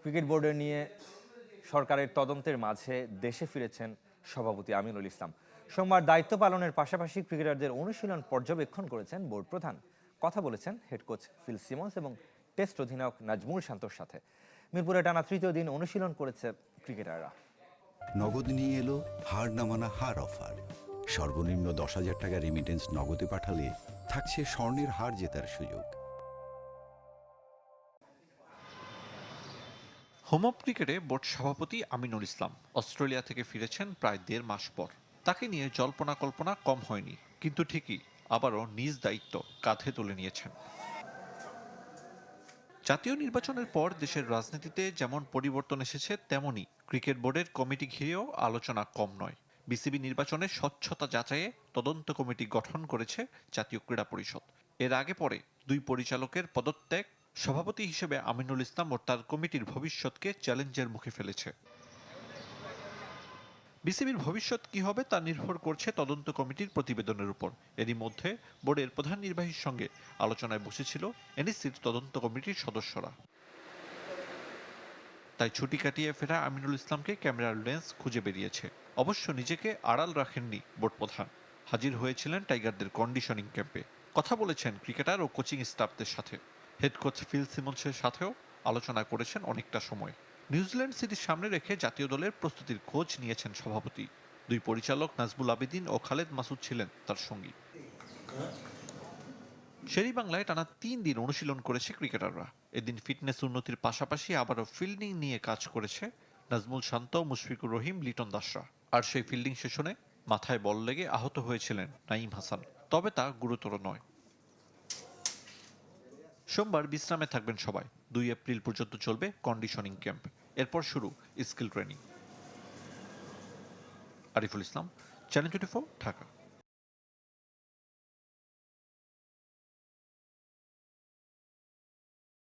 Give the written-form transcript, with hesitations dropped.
Cricket বোর্ডে নিয়ে সরকারের তদন্তের মাঝে দেশে ফিরেছেন সভাপতি আমিনুল ইসলাম। সোমবার দায়িত্ব পালনের পাশাপাশি ক্রিকেটারদের অনুশীলন পর্যবেক্ষণ করেছেন বোর্ড প্রধান। কথা বলেছেন হেড কোচ ফিল সিমন্স এবং টেস্ট অধিনায়ক নাজমুল শান্তর সাথে। মিরপুরে টানা তৃতীয় দিন অনুশীলন করেছে ক্রিকেটাররা। নগদ নিয়ে এলো হার না মানা হার অফার। সর্বনিম্ন 10,000 টাকা রেমিটেন্স নগদে পাঠালে থাকছে স্বর্ণের হার জেতার সুযোগ। হোম অফ ক্রিকেটে বোর্ড সভাপতি আমিনুল ইসলাম অস্ট্রেলিয়া থেকে ফিরেছেন প্রায় 1.5 মাস পর। তাকে নিয়ে জল্পনা কল্পনা কম হয়নি, কিন্তু ঠিকই আবারও নিজ দায়িত্ব কাঁধে তুলে নিয়েছেন। জাতীয় নির্বাচনের পর দেশের রাজনীতিতে যেমন পরিবর্তন এসেছে, তেমনি ক্রিকেট বোর্ডের কমিটি ঘিরেও আলোচনা কম নয়। বিসিবি নির্বাচনের স্বচ্ছতা যাচাইয়ে তদন্ত কমিটি গঠন করেছে জাতীয় ক্রীড়া পরিষদ। এর আগে পরে 2 পরিচালকের পদত্যাগ সভাপতি হিসেবে আমিনুল ইসলাম ও তার কমিটির ভবিষ্যৎকে চ্যালেঞ্জের মুখে ফেলেছে। বিসিবির ভবিষ্যৎ কি হবে তা নির্ভর করছে তদন্ত কমিটির প্রতিবেদনের উপর। এরই মধ্যে বোর্ডের প্রধান নির্বাহীর সঙ্গে আলোচনায় বসেছিল এনএসসির তদন্ত কমিটির সদস্যরা। তাই ছুটি কাটিয়ে ফেরা আমিনুল ইসলামকে ক্যামেরার লেন্স খুঁজে বেরিয়েছে। অবশ্য নিজেকে আড়াল রাখেননি বোর্ড প্রধান। হাজির হয়েছিলেন টাইগারদের কন্ডিশনিং ক্যাম্পে। কথা বলেছেন ক্রিকেটার ও কোচিং স্টাফদের সাথে। হেড কোচ ফিল সিমন্সের সাথেও আলোচনা করেছেন অনেকটা সময়। নিউজিল্যান্ড সিরিজ সামনে রেখে জাতীয় দলের প্রস্তুতির খোঁজ নিয়েছেন সভাপতি। 2 পরিচালক নাজবুল আবেদিন ও খালেদ মাসুদ ছিলেন তার সঙ্গী। শেরেবাংলায় টানা 3 দিন অনুশীলন করেছে ক্রিকেটাররা। এদিন ফিটনেস উন্নতির পাশাপাশি আবারও ফিল্ডিং নিয়ে কাজ করেছে নাজমুল শান্ত, মুশফিকুর রহিম, লিটন দাসরা। আর সেই ফিল্ডিং সেশনে মাথায় বল লেগে আহত হয়েছিলেন নাঈম হাসান, তবে তা গুরুতর নয়। সোমবার বিশ্রামে থাকবেন সবাই। 2 এপ্রিল পর্যন্ত চলবে কন্ডিশনিং ক্যাম্প। এরপর শুরু skill training. Ariful Islam, channel 24, Dhaka.